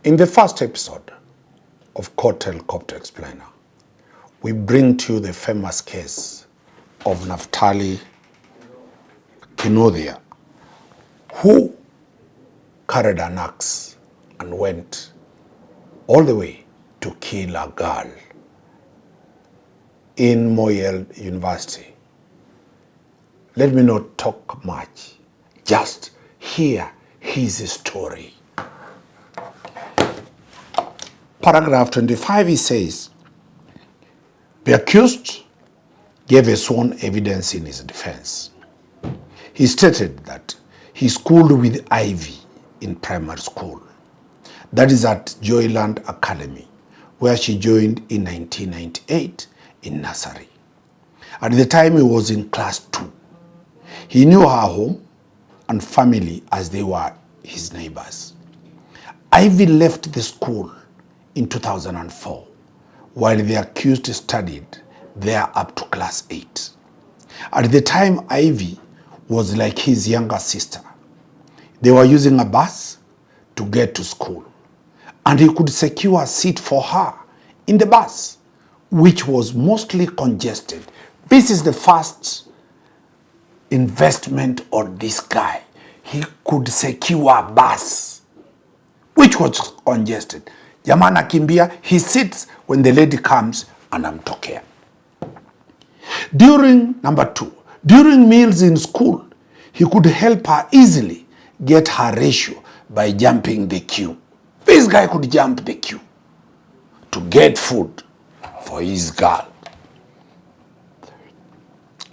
In the first episode of Court Helicopter Explainer, we bring to you the famous case of Naftali Kinodia, who carried an axe and went all the way to kill a girl in Moi University. Let me not talk much, just hear his story. Paragraph 25, he says, the accused gave a sworn evidence in his defense. He stated that he schooled with Ivy in primary school. That is at Joyland Academy, where she joined in 1998 in nursery. At the time he was in class 2. He knew her home and family as they were his neighbors. Ivy left the school in 2004, while the accused studied there up to class 8. At the time, Ivy was like his younger sister. They were using a bus to get to school, and he could secure a seat for her in the bus, which was mostly congested. This is the first investment on this guy. He could secure a bus, which was congested. Jamana kimbia, he sits when the lady comes and amtokea. Number 2, during meals in school, he could help her easily get her ratio by jumping the queue. This guy could jump the queue to get food for his girl.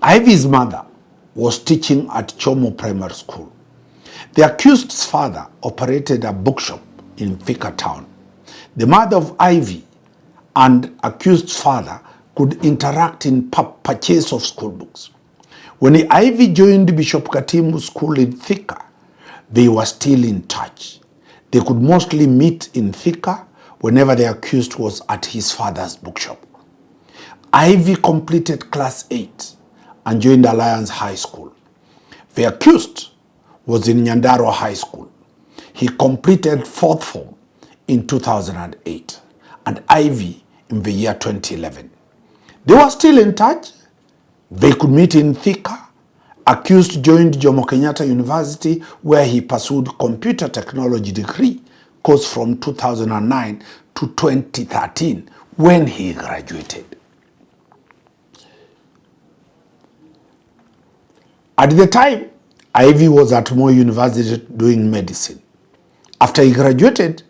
Ivy's mother was teaching at Chomo Primary School. The accused's father operated a bookshop in Thika town. The mother of Ivy and accused's father could interact in purchase of school books. When Ivy joined Bishop Katimu School in Thika, they were still in touch. They could mostly meet in Thika whenever the accused was at his father's bookshop. Ivy completed class 8 and joined Alliance High School. The accused was in Nyandarua High School. He completed 4th form in 2008 and Ivy in the year 2011. They were still in touch. They could meet in Thika. Accused joined Jomo Kenyatta University, where he pursued computer technology degree course from 2009 to 2013 when he graduated. At the time, Ivy was at Moi University doing medicine. After he graduated,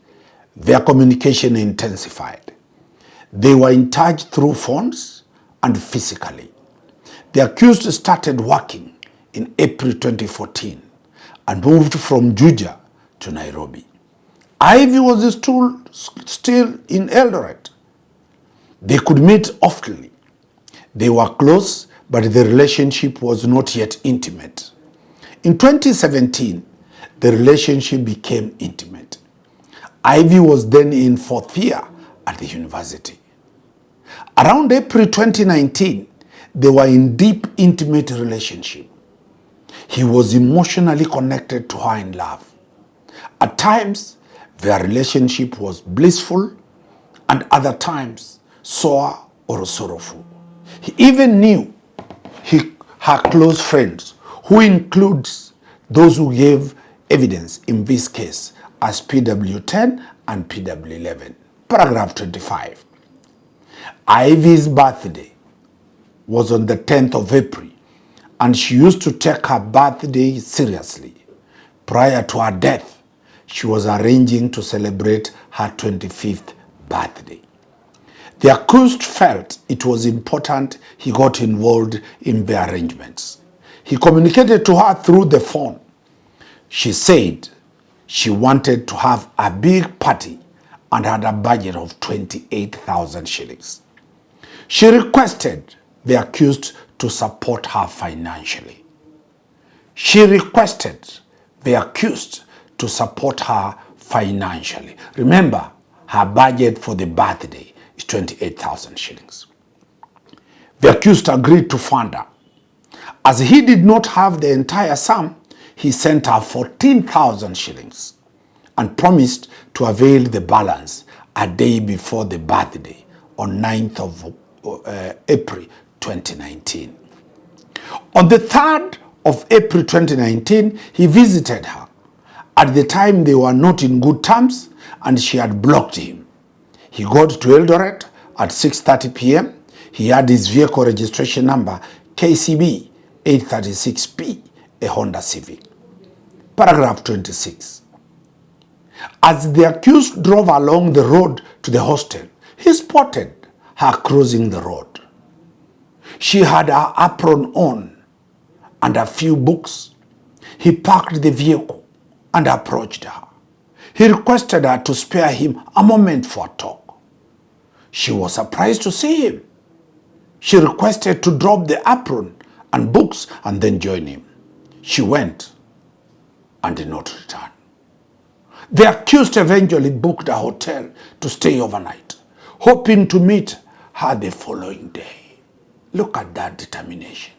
their communication intensified. They were in touch through phones and physically. The accused started working in April 2014 and moved from Juja to Nairobi. Ivy was still in Eldoret. They could meet often. They were close, but the relationship was not yet intimate. In 2017, the relationship became intimate. Ivy was then in 4th year at the university. Around April 2019, they were in deep, intimate relationship. He was emotionally connected to her in love. At times, their relationship was blissful, and other times, sour or sorrowful. He even knew her close friends, who includes those who gave evidence in this case as PW10 and PW11. Paragraph 25. Ivy's birthday was on the 10th of April, and she used to take her birthday seriously. Prior to her death, she was arranging to celebrate her 25th birthday. The accused felt it was important he got involved in the arrangements. He communicated to her through the phone. She said she wanted to have a big party and had a budget of 28,000 shillings. She requested the accused to support her financially. Remember, her budget for the birthday is 28,000 shillings. The accused agreed to fund her. As he did not have the entire sum, he sent her 14,000 shillings. and promised to avail the balance a day before the birthday on 9th of April 2019. On the 3rd of April 2019, he visited her. At the time, they were not in good terms and she had blocked him. He got to Eldoret at 6:30 p.m. He had his vehicle registration number KCB 836P, a Honda Civic. Paragraph 26. As the accused drove along the road to the hostel, he spotted her crossing the road. She had her apron on and a few books. He parked the vehicle and approached her. He requested her to spare him a moment for talk. She was surprised to see him. She requested to drop the apron and books and then join him. She went and did not return. The accused eventually booked a hotel to stay overnight, hoping to meet her the following day. Look at that determination.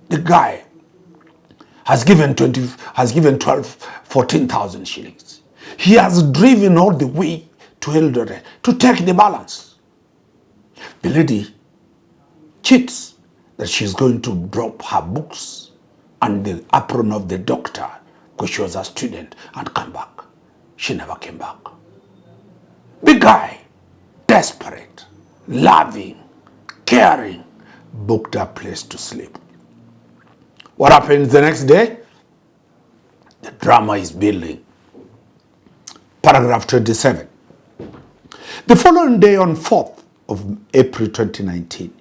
The guy has given 14,000 shillings. He has driven all the way to Eldoret to take the balance. The lady cheats that she's going to drop her books and the apron of the doctor because she was a student and come back. She never came back. The guy, desperate, loving, caring, booked a place to sleep. What happens the next day? The drama is building. Paragraph 27. The following day, on 4th of April 2019,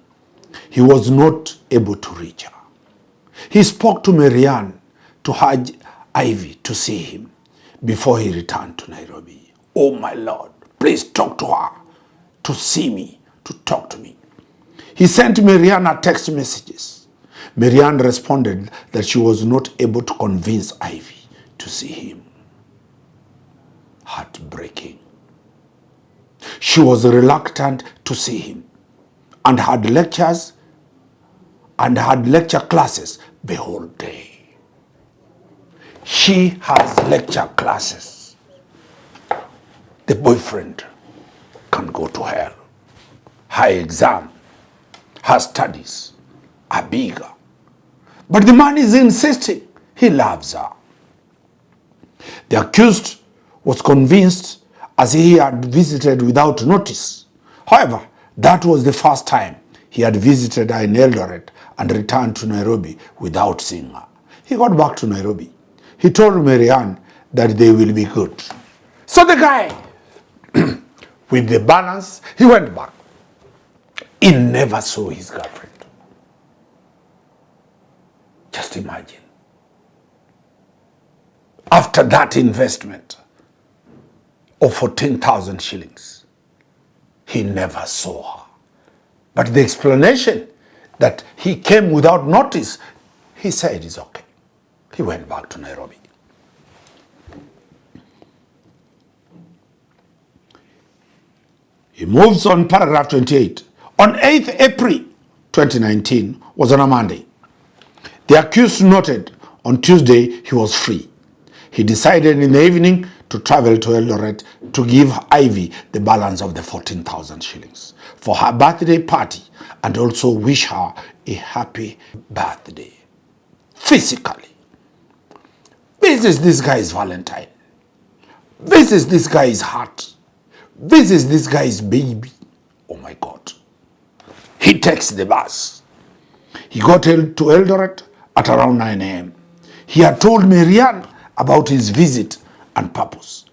he was not able to reach her. He spoke to Marianne to urge Ivy to see him before he returned to Nairobi. Oh my Lord, please talk to her, to see me, to talk to me. He sent Marianne a text messages. Marianne responded that she was not able to convince Ivy to see him. Heartbreaking. She was reluctant to see him and had lecture classes the whole day. She has lecture classes. The boyfriend can go to hell. Her exam, her studies are bigger. But the man is insisting he loves her. The accused was convinced as he had visited without notice. However, that was the first time he had visited her in Eldoret and returned to Nairobi without seeing her. He got back to Nairobi. He told Marianne that they will be good. So the guy, with the balance, he went back. He never saw his girlfriend. Just imagine. After that investment of 14,000 shillings, he never saw her. But the explanation that he came without notice, he said is okay. He went back to Nairobi. He moves on, paragraph 28. On 8th April 2019 was on a Monday. The accused noted on Tuesday he was free. He decided in the evening to travel to Eldoret to give Ivy the balance of the 14,000 shillings for her birthday party and also wish her a happy birthday. Physically. This is this guy's Valentine. This is this guy's heart. This is this guy's baby. Oh my God. He takes the bus. He got to Eldoret at around 9 a.m. He had told Marianne about his visit and purpose.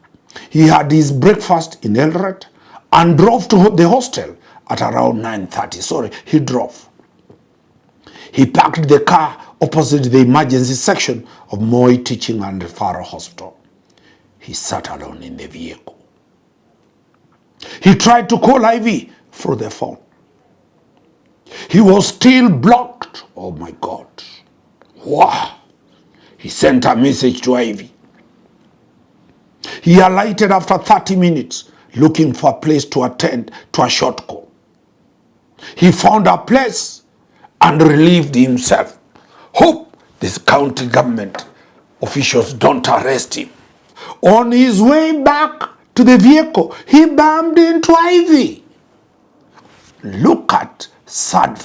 He had his breakfast in Eldoret and drove to the hostel at around 9:30. Sorry, he drove. He parked the car opposite the emergency section of Moi Teaching and Referral Hospital. He sat alone in the vehicle. He tried to call Ivy through the phone. He was still blocked. Oh my God. Wow. He sent a message to Ivy. He alighted after 30 minutes looking for a place to attend to a short call. He found a place and relieved himself. Hope these county government officials don't arrest him. On his way back to the vehicle, he bumped into Ivy. Look at sad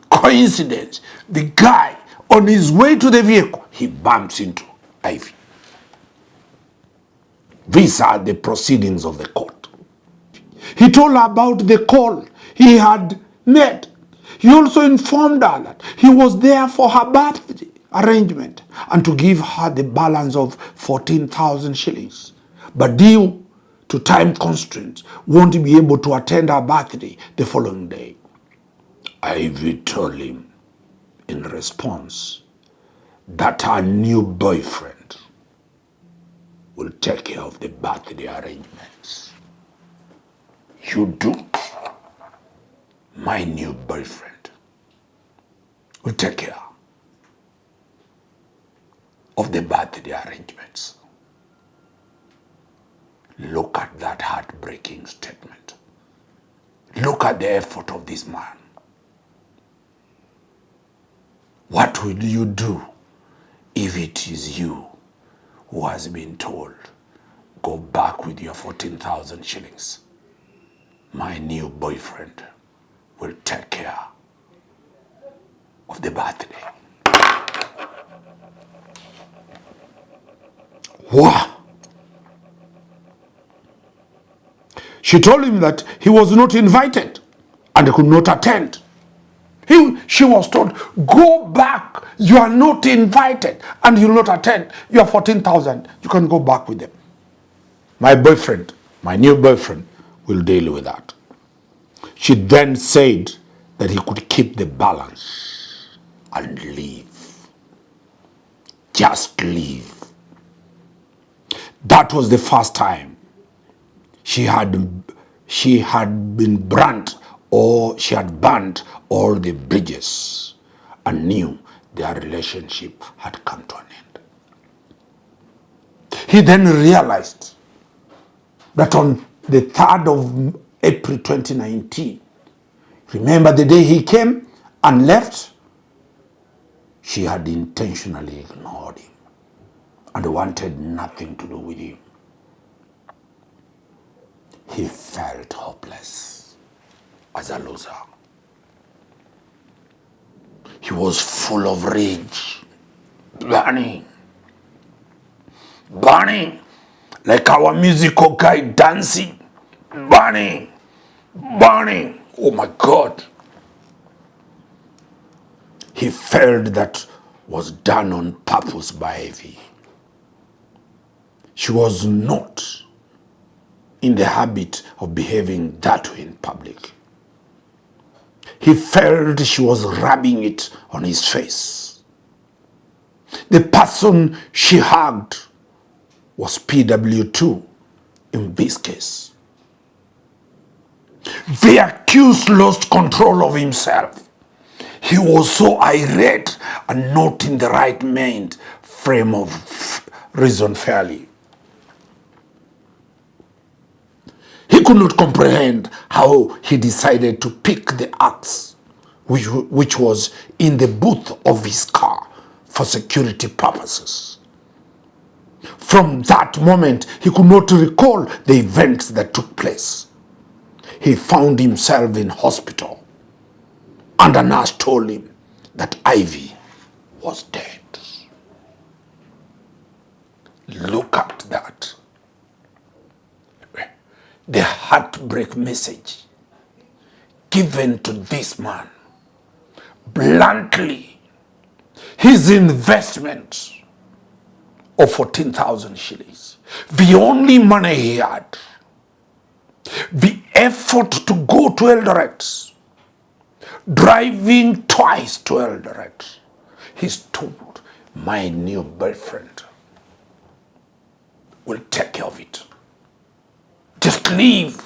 coincidence. The guy, on his way to the vehicle, he bumps into Ivy. These are the proceedings of the court. He told her about the call he had made. He also informed her that he was there for her birthday arrangement and to give her the balance of 14,000 shillings. But due to time constraints, won't be able to attend her birthday the following day. Ivy told him in response that her new boyfriend will take care of the birthday arrangements. You do. My new boyfriend will take care of the birthday arrangements. Look at that heartbreaking statement. Look at the effort of this man. What will you do if it is you who has been told, go back with your 14,000 shillings? My new boyfriend will take care of the birthday. Wow. She told him that he was not invited and could not attend. She was told, go back, you are not invited and you will not attend. You are 14,000, you can go back with them. My boyfriend, my new boyfriend, will deal with that. She then said that he could keep the balance and leave. Just leave. That was the first time she had been burnt, or she had burnt all the bridges and knew their relationship had come to an end. He then realized that on the 3rd of April 2019, remember the day he came and left? She had intentionally ignored him and wanted nothing to do with him. He felt hopeless as a loser. He was full of rage, burning, like our musical guy dancing, burning. Oh my God. He felt that was done on purpose by Ivy. She was not in the habit of behaving that way in public. He felt she was rubbing it on his face. The person she hugged was PW2 in this case. The accused lost control of himself. He was so irate and not in the right mind frame of reason fairly. He could not comprehend how he decided to pick the axe, which was in the boot of his car for security purposes. From that moment, he could not recall the events that took place. He found himself in hospital, and a nurse told him that Ivy was dead. Look at that. The heartbreak message given to this man bluntly. His investment of 14,000 shillings, the only money he had, the effort to go to Eldoret, driving twice to Eldoret. He's told, my new boyfriend will take care of it. Just leave.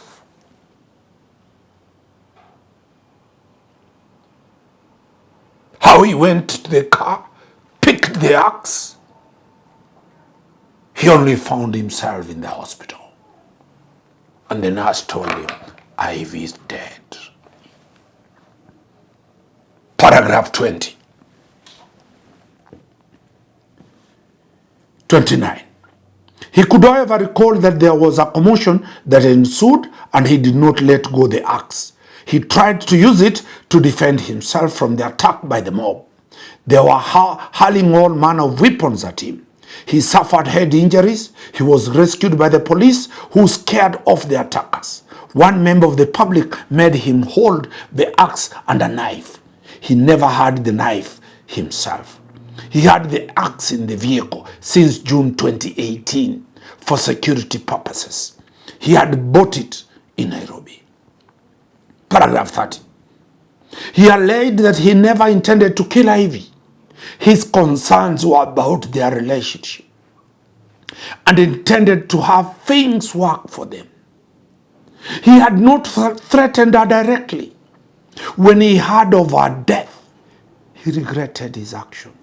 How he went to the car, picked the axe. He only found himself in the hospital. And the nurse told him, Ivy is dead. Paragraph 20. 29. He could, however, recall that there was a commotion that ensued and he did not let go the axe. He tried to use it to defend himself from the attack by the mob. They were hurling all manner of weapons at him. He suffered head injuries. He was rescued by the police, who scared off the attackers. One member of the public made him hold the axe and a knife. He never had the knife himself. He had the axe in the vehicle since June 2018 for security purposes. He had bought it in Nairobi. Paragraph 30. He alleged that he never intended to kill Ivy. His concerns were about their relationship and intended to have things work for them. He had not threatened her directly. When he heard of her death, he regretted his action.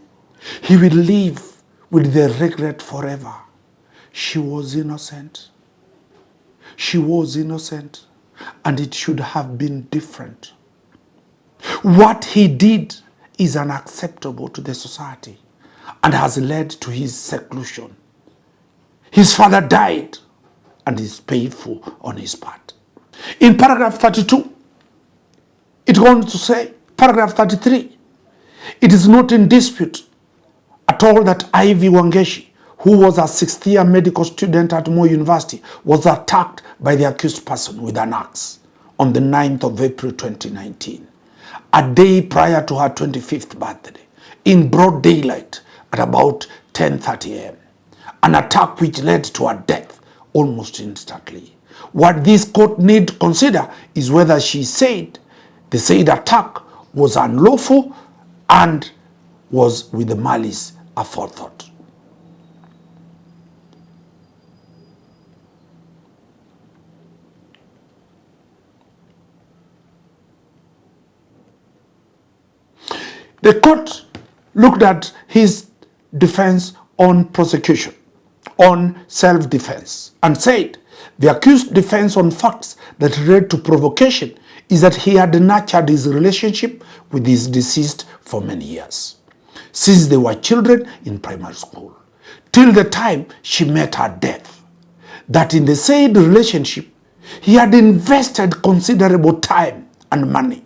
He will live with the regret forever. She was innocent. She was innocent, and it should have been different. What he did is unacceptable to the society and has led to his seclusion. His father died and is painful on his part. In paragraph 32, it goes on to say, paragraph 33, it is not in dispute at all that Ivy Wangeshi, who was a sixth-year medical student at Moi University, was attacked by the accused person with an axe on the 9th of April 2019, a day prior to her 25th birthday, in broad daylight at about 10:30 a.m. An attack which led to her death almost instantly. What this court need to consider is whether the said attack was unlawful and was with the malice aforethought. The court looked at his defense on prosecution, on self-defense, and said the accused's defense on facts that led to provocation is that he had nurtured his relationship with his deceased for many years, since they were children in primary school, till the time she met her death. That in the said relationship, he had invested considerable time and money,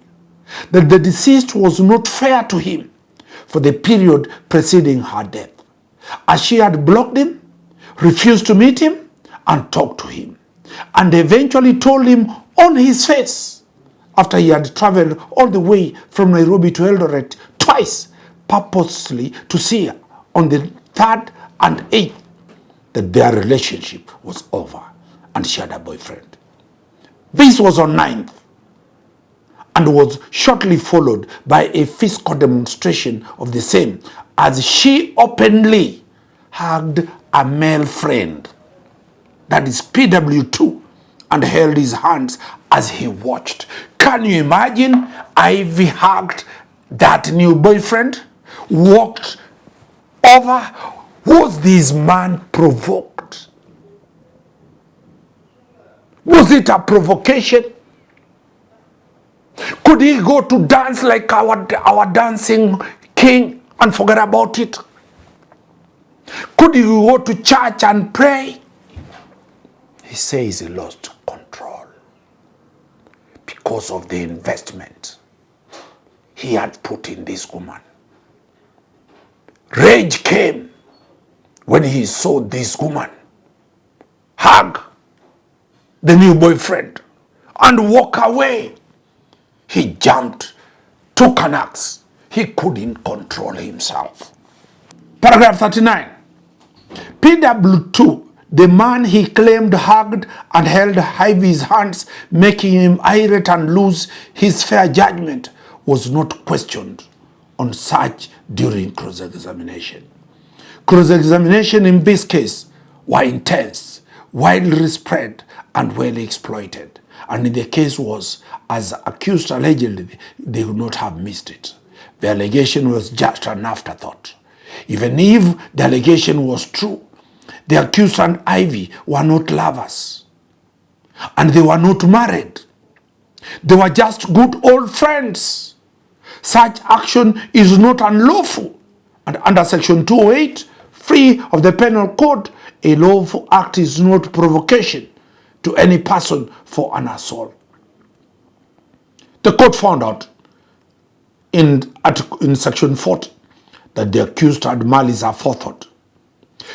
that the deceased was not fair to him for the period preceding her death, as she had blocked him, refused to meet him and talk to him, and eventually told him on his face, after he had traveled all the way from Nairobi to Eldoret twice, purposely to see her on the 3rd and 8th, that their relationship was over and she had a boyfriend. This was on 9th and was shortly followed by a physical demonstration of the same, as she openly hugged a male friend, that is PW2, and held his hands as he watched. Can you imagine? Ivy hugged that new boyfriend, walked over. Was this man provoked? Was it a provocation? Could he go to dance like our dancing king and forget about it? Could he go to church and pray? He says he lost control because of the investment he had put in this woman. Rage came when he saw this woman hug the new boyfriend and walk away. He jumped, took an axe. He couldn't control himself. Paragraph 39. PW2, the man he claimed hugged and held Ivy's hands, making him irate and lose his fair judgment, was not questioned on such during cross-examination. Cross-examination in this case were intense, widely spread, and well exploited. And the case was, as accused allegedly, they would not have missed it. The allegation was just an afterthought. Even if the allegation was true, the accused and Ivy were not lovers, and they were not married. They were just good old friends. Such action is not unlawful, and under Section 208, 3 of the Penal Code, a lawful act is not provocation to any person for an assault. The court found out in section 40 that the accused had malice aforethought.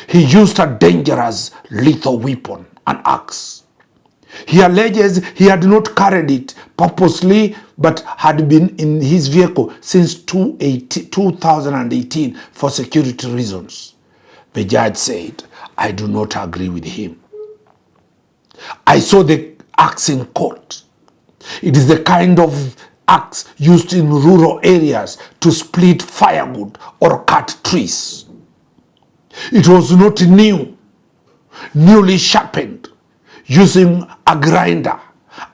He used a dangerous lethal weapon, an axe. He alleges he had not carried it purposely but had been in his vehicle since 2018 for security reasons. The judge said, I do not agree with him. I saw the axe in court. It is the kind of axe used in rural areas to split firewood or cut trees. It was not newly sharpened, using a grinder,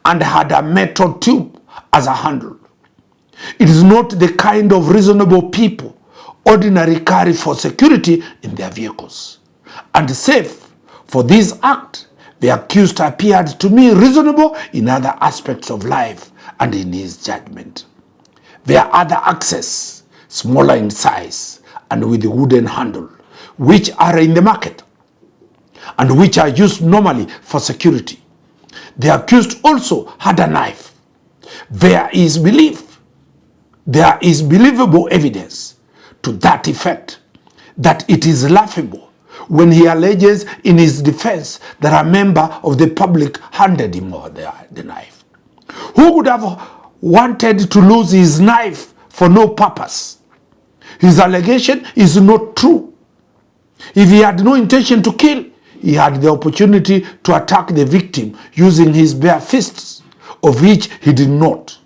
and had a metal tube as a handle. It is not the kind of reasonable people ordinarily carry for security in their vehicles. And safe for this act, the accused appeared to me reasonable in other aspects of life and in his judgment. There are other axes, smaller in size and with a wooden handle, which are in the market and which are used normally for security. The accused also had a knife. There is believable evidence to that effect that it is laughable when he alleges in his defense that a member of the public handed him over the knife. Who would have wanted to lose his knife for no purpose? His allegation is not true. If he had no intention to kill, he had the opportunity to attack the victim using his bare fists, of which he did not.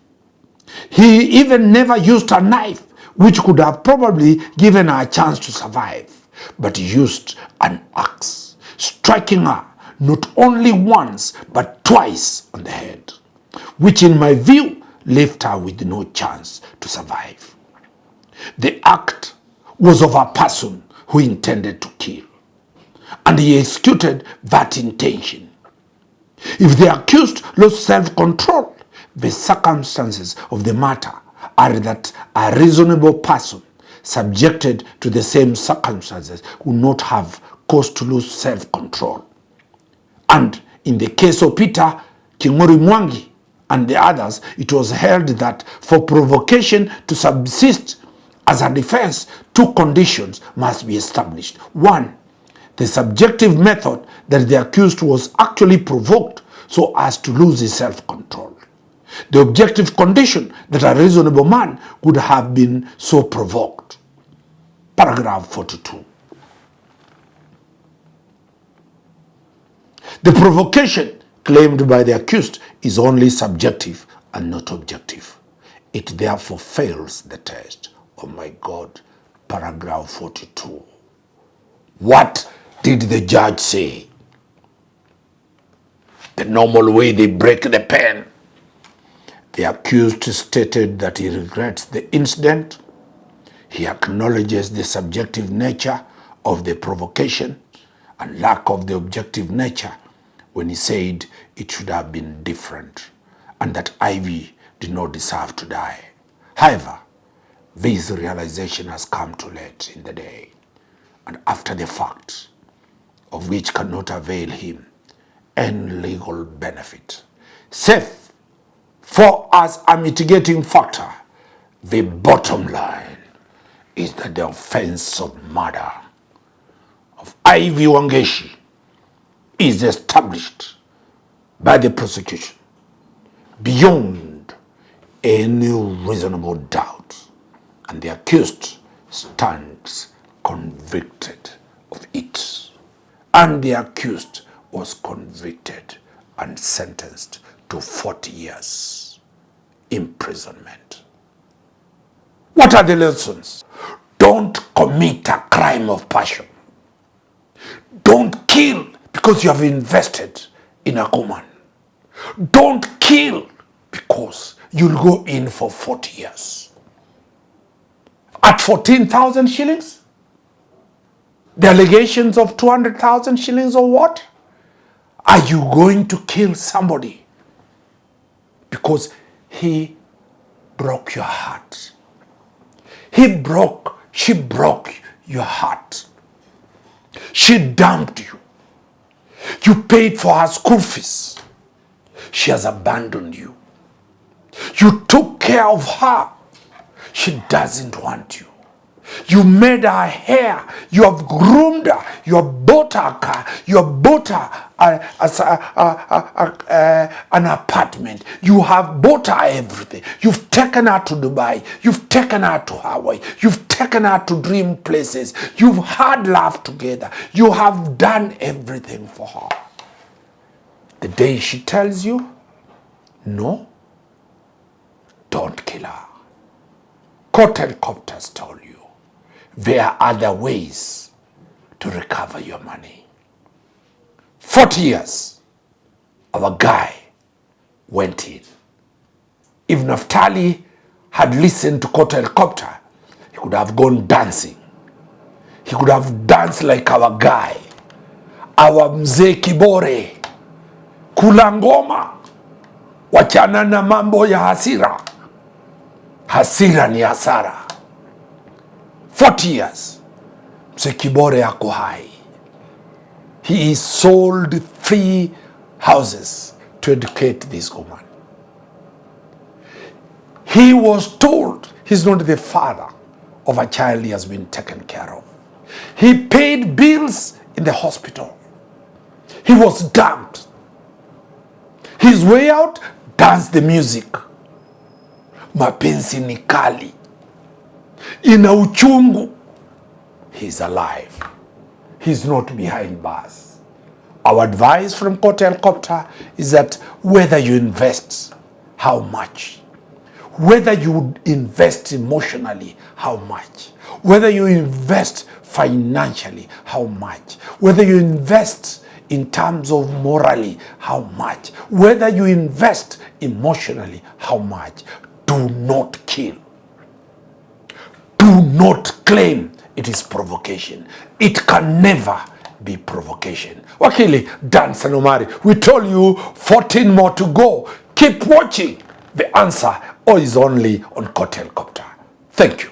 He even never used a knife, which could have probably given her a chance to survive, but he used an axe, striking her not only once but twice on the head, which in my view left her with no chance to survive. The act was of a person who intended to kill, and he executed that intention. If the accused lost self-control, the circumstances of the matter are that a reasonable person subjected to the same circumstances would not have cause to lose self-control. And in the case of Peter King'ori Mwangi and the others, it was held that for provocation to subsist as a defense, 2 conditions must be established. 1, the subjective method that the accused was actually provoked so as to lose his self-control. The objective condition that a reasonable man would have been so provoked. Paragraph 42. The provocation claimed by the accused is only subjective and not objective. It therefore fails the test. Oh my God. Paragraph 42. What did the judge say? The normal way they break the pen. The accused stated that he regrets the incident. He acknowledges the subjective nature of the provocation and lack of the objective nature when he said it should have been different and that Ivy did not deserve to die. However, this realization has come too late in the day and after the fact, of which cannot avail him any legal benefit, save for as a mitigating factor. The bottom line is that the offense of murder of Ivy Wangeshi is established by the prosecution beyond any reasonable doubt, and the accused stands convicted of it. And the accused was convicted and sentenced to 40 years imprisonment. What are the lessons? Don't commit a crime of passion. Don't kill because you have invested in a woman. Don't kill because you'll go in for 40 years. At 14,000 shillings? The allegations of 200,000 shillings or what? Are you going to kill somebody because he broke your heart? She broke your heart. She dumped you. You paid for her school fees. She has abandoned you. You took care of her. She doesn't want you. You made her hair. You have groomed her. You have bought her a car. You have bought her an apartment. You have bought her everything. You've taken her to Dubai. You've taken her to Hawaii. You've taken her to dream places. You've had love together. You have done everything for her. The day she tells you, no, don't kill her. Court helicopters told you there are other ways to recover your money. 40 years, our guy went in. If Naftali had listened to court helicopter, he could have gone dancing. He could have danced like our guy, our mzee Kibore, kula ngoma, wachana na mambo ya hasira. Hasira ni hasara. 40 years, mzee Kibore ako hai. He sold 3 houses to educate this woman. He was told he's not the father of a child he has been taken care of. He paid bills in the hospital. He was dumped. His way out, dance the music. Mapenzi ni kali. Ina uchungu. He's alive. He's not behind bars. Our advice from Court Helicopter is that whether you invest, how much? Whether you invest emotionally, how much? Whether you invest financially, how much? Whether you invest in terms of morally, how much? Whether you invest emotionally, how much? Do not kill. Do not claim it is provocation. It can never be provocation. Wakili Dan Sanomari, we told you 14 more to go. Keep watching. The answer is only on Court Helicopter. Thank you.